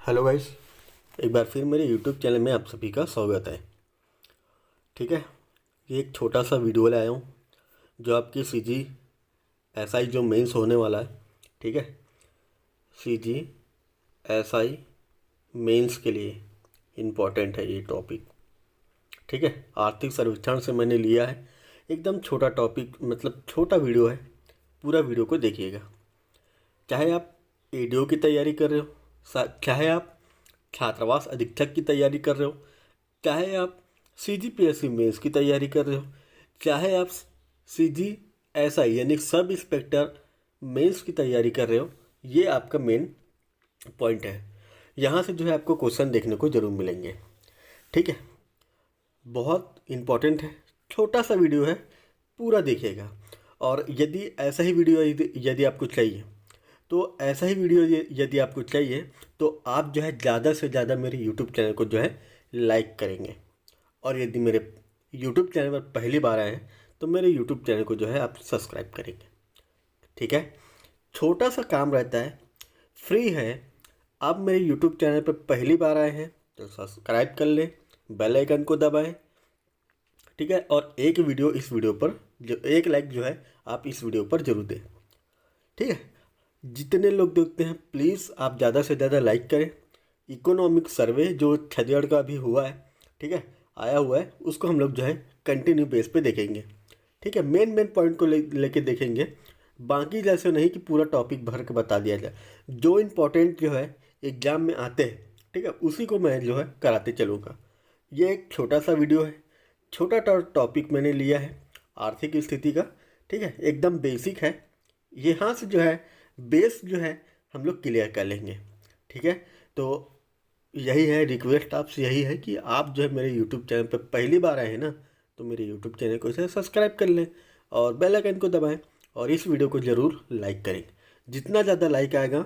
Hello guys, एक बार फिर मेरे यूट्यूब चैनल में आप सभी का स्वागत है। ठीक है, ये एक छोटा सा वीडियो लाया हूँ जो आपकी सीजी एसआई जो मेंस होने वाला है। ठीक है, सीजी एसआई मेंस के लिए इम्पोर्टेंट है ये टॉपिक। ठीक है, आर्थिक सर्वेक्षण से मैंने लिया है। एकदम छोटा टॉपिक, मतलब छोटा वीडियो है। पूरा वीडियो को देखिएगा। चाहे आप एडीओ की तैयारी कर रहे हो, चाहे आप छात्रावास अधीक्षक की तैयारी कर रहे हो, चाहे आप सीजीपीएससी मेंस की तैयारी कर रहे हो, चाहे आप सीजी एसआई यानी सब इंस्पेक्टर मेंस की तैयारी कर रहे हो, ये आपका मेन पॉइंट है। यहाँ से जो है आपको क्वेश्चन देखने को जरूर मिलेंगे। ठीक है, बहुत इम्पोर्टेंट है। छोटा सा वीडियो है, पूरा देखिएगा। और यदि ऐसा ही वीडियो यदि आपको चाहिए, तो ऐसा ही वीडियो यदि आपको चाहिए तो आप जो है ज़्यादा से ज़्यादा मेरे यूट्यूब चैनल को जो है लाइक करेंगे। और यदि मेरे यूट्यूब चैनल पर पहली बार आए हैं तो मेरे यूट्यूब चैनल को जो है आप सब्सक्राइब करेंगे। ठीक है, छोटा सा काम रहता है, फ्री है। आप मेरे यूट्यूब चैनल पर पहली बार आए हैं तो सब्सक्राइब कर लें, बेल आइकन को दबाएं। ठीक है, और एक वीडियो पर जो एक लाइक जो है आप इस वीडियो पर जरूर दें। ठीक है, जितने लोग देखते हैं प्लीज़ आप ज़्यादा से ज़्यादा लाइक करें। इकोनॉमिक सर्वे जो छत्तीसगढ़ का भी हुआ है, ठीक है, आया हुआ है, उसको हम लोग जो है कंटिन्यू बेस पे देखेंगे। ठीक है, मेन पॉइंट को लेके देखेंगे। बाकी जैसे नहीं कि पूरा टॉपिक भर के बता दिया जाए। जो इम्पोर्टेंट जो है एग्जाम में आते हैं, ठीक है, उसी को मैं जो है कराते चलूँगा। ये एक छोटा सा वीडियो है, छोटा टॉपिक मैंने लिया है आर्थिक स्थिति का। ठीक है, एकदम बेसिक है। यहाँ से जो है बेस जो है हम लोग क्लियर कर लेंगे। ठीक है, तो यही है रिक्वेस्ट आपसे, यही है कि आप जो है मेरे यूट्यूब चैनल पर पहली बार आए हैं ना, तो मेरे यूट्यूब चैनल को इसे सब्सक्राइब कर लें और बेल आइकन को दबाएं और इस वीडियो को ज़रूर लाइक करें। जितना ज़्यादा लाइक आएगा,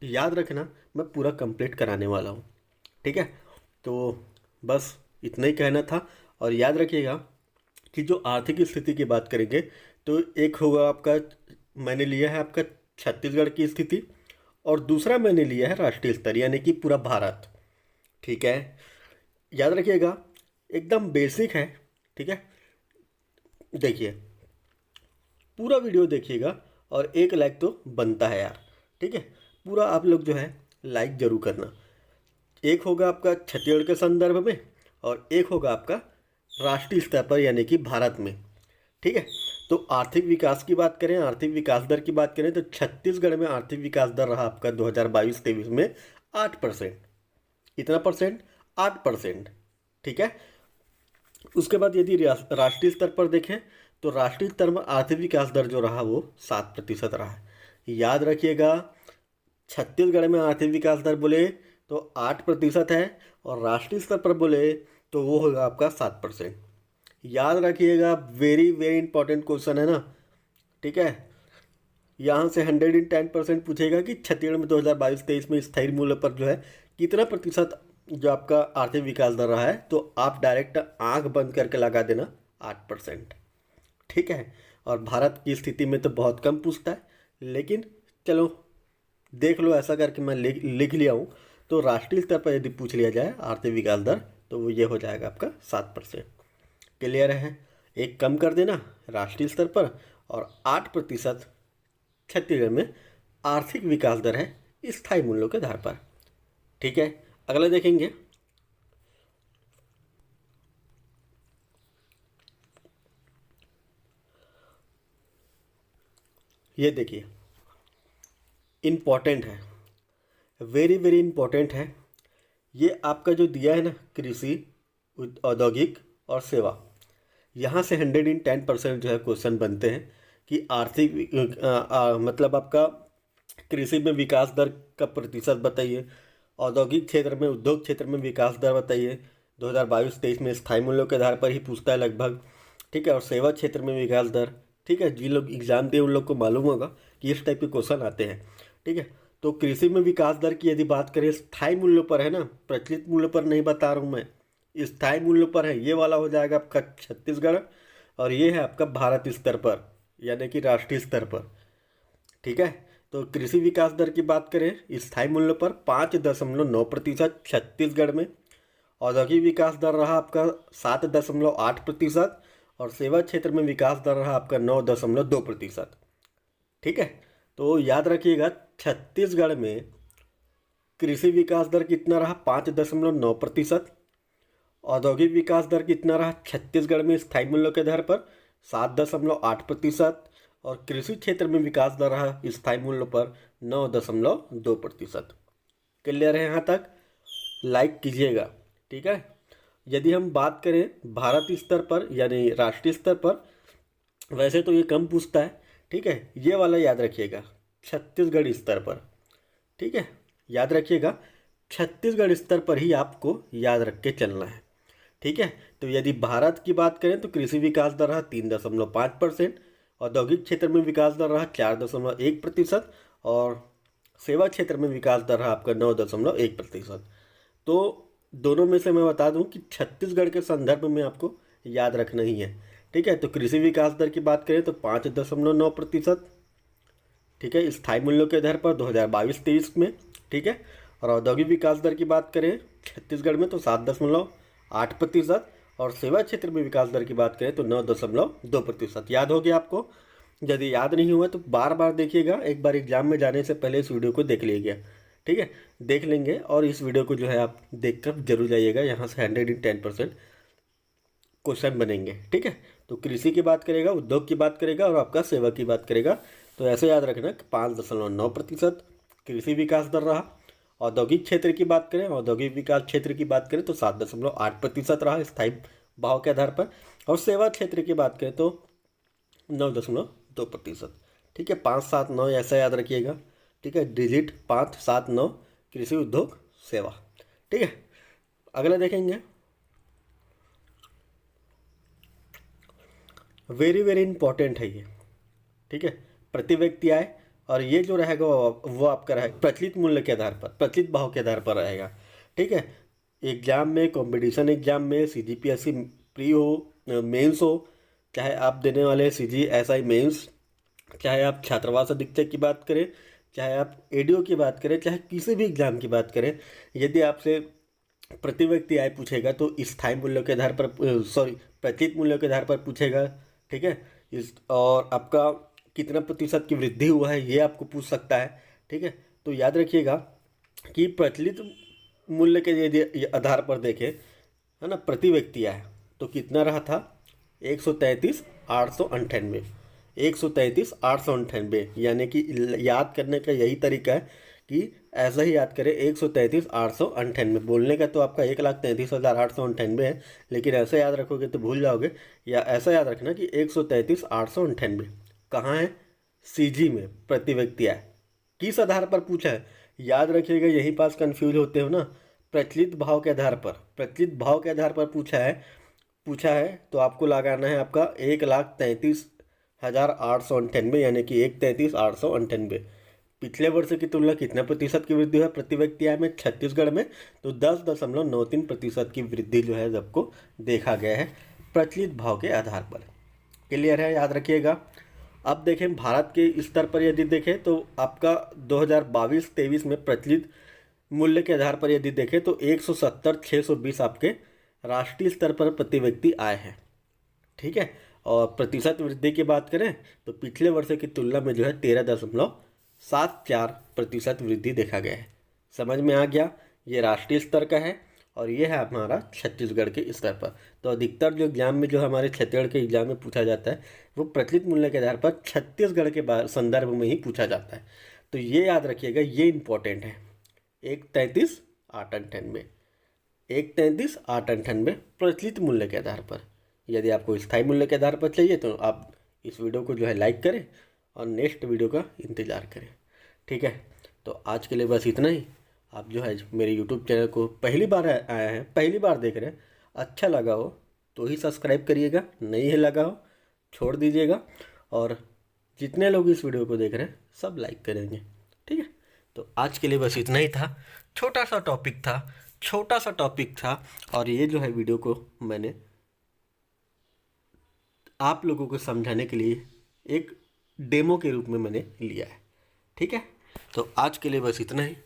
याद रखना, मैं पूरा कंप्लीट कराने वाला हूँ। ठीक है, तो बस इतना ही कहना था। और याद रखिएगा कि जो आर्थिक स्थिति की बात करेंगे तो एक होगा आपका, मैंने लिया है आपका छत्तीसगढ़ की स्थिति, और दूसरा मैंने लिया है राष्ट्रीय स्तर यानी कि पूरा भारत। ठीक है, याद रखिएगा, एकदम बेसिक है। ठीक है, देखिए पूरा वीडियो देखिएगा और एक लाइक तो बनता है यार। ठीक है, पूरा आप लोग जो है लाइक जरूर करना। एक होगा आपका छत्तीसगढ़ के संदर्भ में और एक होगा आपका राष्ट्रीय स्तर पर यानी कि भारत में। ठीक है, तो आर्थिक विकास की बात करें, आर्थिक विकास दर की बात करें तो छत्तीसगढ़ में आर्थिक विकास दर रहा आपका 2022-23 में 8%। कितना परसेंट? 8%। ठीक है, उसके बाद यदि राष्ट्रीय स्तर पर देखें तो राष्ट्रीय स्तर में आर्थिक विकास दर जो रहा वो 7% रहा है। याद रखिएगा, छत्तीसगढ़ में आर्थिक विकास दर बोले तो 8% है और राष्ट्रीय स्तर पर बोले तो वो होगा आपका 7%। याद रखिएगा, वेरी वेरी इंपॉर्टेंट क्वेश्चन है ना। ठीक है, यहाँ से 110% पूछेगा कि छत्तीसगढ़ में 2022-23 में स्थायी मूल्य पर जो है कितना प्रतिशत जो आपका आर्थिक विकास दर रहा है, तो आप डायरेक्ट आंख बंद करके लगा देना 8%। ठीक है, और भारत की स्थिति में तो बहुत कम पूछता है, लेकिन चलो देख लो, ऐसा करके मैं लिख लिया हूँ। तो राष्ट्रीय स्तर पर यदि पूछ लिया जाए आर्थिक विकास दर तो वो ये हो जाएगा आपका 7%। क्लियर है, एक कम कर देना राष्ट्रीय स्तर पर और 8% छत्तीसगढ़ में आर्थिक विकास दर है स्थायी मूल्यों के आधार पर। ठीक है, अगला देखेंगे। ये देखिए, इम्पॉर्टेंट है, वेरी वेरी इम्पॉर्टेंट है। ये आपका जो दिया है ना, कृषि, औद्योगिक और सेवा, यहाँ से 110% जो है क्वेश्चन बनते हैं कि आर्थिक मतलब आपका कृषि में विकास दर का प्रतिशत बताइए, औद्योगिक क्षेत्र में, उद्योग क्षेत्र में विकास दर बताइए। 2022-23 में स्थायी मूल्यों के आधार पर ही पूछता है लगभग। ठीक है, और सेवा क्षेत्र में विकास दर। ठीक है, जिन लोग एग्जाम दिए उन लोग को मालूम होगा कि इस टाइप के क्वेश्चन आते हैं। ठीक है, तो कृषि में विकास दर की यदि बात करें, स्थायी मूल्यों पर है ना, प्रचलित मूल्य पर नहीं बता रहा हूँ मैं, स्थायी मूल्य पर है। ये वाला हो जाएगा आपका छत्तीसगढ़ और ये है आपका भारत स्तर पर यानी कि राष्ट्रीय स्तर पर। ठीक है, तो कृषि विकास दर की बात करें स्थायी मूल्य पर 5.9% छत्तीसगढ़ में। औद्योगिक विकास दर रहा आपका 7.8% और सेवा क्षेत्र में विकास दर रहा आपका 9.2%। ठीक है, तो याद रखिएगा छत्तीसगढ़ में कृषि विकास दर कितना रहा 5.9%। औद्योगिक विकास दर कितना रहा छत्तीसगढ़ में स्थायी मूल्यों के आधार पर 7.8% और कृषि क्षेत्र में विकास दर रहा स्थायी मूल्यों पर 9.2%। क्लियर है यहाँ तक? लाइक कीजिएगा। ठीक है, यदि हम बात करें भारत स्तर पर यानी राष्ट्रीय स्तर पर, वैसे तो ये कम पूछता है। ठीक है, ये वाला याद रखिएगा छत्तीसगढ़ स्तर पर। ठीक है, याद रखिएगा छत्तीसगढ़ स्तर पर ही आपको याद रख के चलना है। ठीक है, तो यदि भारत की बात करें तो कृषि विकास दर रहा 3.5%, औद्योगिक क्षेत्र में विकास दर रहा 4.1% और सेवा क्षेत्र में विकास दर रहा आपका 9.1%। तो दोनों में से मैं बता दूं कि छत्तीसगढ़ के संदर्भ में आपको याद रखना ही है। ठीक है, तो कृषि विकास दर की बात करें तो 5.9%। ठीक है, स्थायी मूल्यों के आधार पर 2022-23 में। ठीक है, और औद्योगिक विकास दर की बात करें छत्तीसगढ़ में तो 7.8% और सेवा क्षेत्र में विकास दर की बात करें तो 9.2%। याद हो गया आपको? यदि याद नहीं हुआ तो बार बार देखिएगा, एक बार एग्जाम में जाने से पहले इस वीडियो को देख लीजिएगा। ठीक है, देख लेंगे और इस वीडियो को जो है आप देख कर जरूर जाइएगा, यहाँ से 110% क्वेश्चन बनेंगे। ठीक है, तो कृषि की बात करेगा, उद्योग की बात करेगा और आपका सेवा की बात करेगा। तो ऐसे याद रखना कि 5.9% कृषि विकास दर रहा। औद्योगिक क्षेत्र की बात करें, औद्योगिक विकास क्षेत्र की बात करें तो 7.8% रहा स्थायी भाव के आधार पर और सेवा क्षेत्र की बात करें तो 9.2%। ठीक है, 5-7-9 ऐसा याद रखिएगा। ठीक है, डिजिट 5-7-9 कृषि उद्योग सेवा। ठीक है, अगला देखेंगे वेरी वेरी इंपॉर्टेंट है ये। ठीक है, प्रति व्यक्ति आय और ये जो रहेगा वो आपका रहेगा प्रचलित मूल्य के आधार पर, प्रचलित भाव के आधार पर रहेगा। ठीक है, एग्जाम में, कंपटीशन एग्जाम में, CGPSC प्री हो, मेंस हो, चाहे आप देने वाले CGSI मेंस, चाहे आप छात्रावास अधीक्षक की बात करें, चाहे आप ADO की बात करें, चाहे किसी भी एग्जाम की बात करें, यदि आपसे प्रति व्यक्ति आय पूछेगा तो स्थायी मूल्यों के आधार पर, प्रचलित मूल्यों के आधार पर पूछेगा। ठीक है, इस और आपका कितना प्रतिशत की वृद्धि हुआ है ये आपको पूछ सकता है। ठीक है, तो याद रखिएगा कि प्रचलित मूल्य के यदि आधार पर देखें, है ना, प्रति व्यक्ति आय तो कितना रहा था 133,898। 133,898 यानी कि याद करने का यही तरीका है कि ऐसा ही याद करें 133,898। बोलने का तो आपका 1,33,898 है, लेकिन ऐसा याद रखोगे तो भूल जाओगे। या ऐसा याद रखना कि 133,898 कहाँ है? CG में प्रति व्यक्ति आय। किस आधार पर पूछा है? याद रखिएगा, यहीं पास कंफ्यूज होते हो ना। प्रचलित भाव के आधार पर, प्रचलित भाव के आधार पर पूछा है तो आपको लगाना है आपका 1,33,898 यानी कि 1,33,898। पिछले वर्ष की तुलना कितना प्रतिशत की वृद्धि है प्रति व्यक्ति आय में छत्तीसगढ़ में? तो 10.93% की वृद्धि जो है आपको देखा गया है प्रचलित भाव के आधार पर। क्लियर है? याद रखिएगा। अब देखें भारत के स्तर पर यदि देखें तो आपका 2022-23 में प्रचलित मूल्य के आधार पर यदि देखें तो 170,620 आपके राष्ट्रीय स्तर पर प्रति व्यक्ति आए हैं। ठीक है, और प्रतिशत वृद्धि की बात करें तो पिछले वर्ष की तुलना में जो है 13.74% वृद्धि देखा गया है। समझ में आ गया? ये राष्ट्रीय स्तर का है और ये है हमारा छत्तीसगढ़ के स्तर पर। तो अधिकतर जो एग्जाम में जो हमारे छत्तीसगढ़ के एग्जाम में पूछा जाता है वो प्रचलित मूल्य के आधार पर छत्तीसगढ़ के संदर्भ में ही पूछा जाता है। तो ये याद रखिएगा, ये इंपॉर्टेंट है। 1,33,898, 1,33,898 प्रचलित मूल्य के आधार पर। यदि आपको स्थायी मूल्य के आधार पर चाहिए तो आप इस वीडियो को जो है लाइक करें और नेक्स्ट वीडियो का इंतज़ार करें। ठीक है, तो आज के लिए बस इतना ही। आप जो है मेरे YouTube चैनल को पहली बार आया है, पहली बार देख रहे हैं, अच्छा लगा हो तो ही सब्सक्राइब करिएगा, नहीं है लगा हो छोड़ दीजिएगा। और जितने लोग इस वीडियो को देख रहे हैं सब लाइक करेंगे। ठीक है, तो आज के लिए बस इतना ही था। छोटा सा टॉपिक था और ये जो है वीडियो को मैंने आप लोगों को समझाने के लिए एक डेमो के रूप में मैंने लिया है। ठीक है, तो आज के लिए बस इतना ही।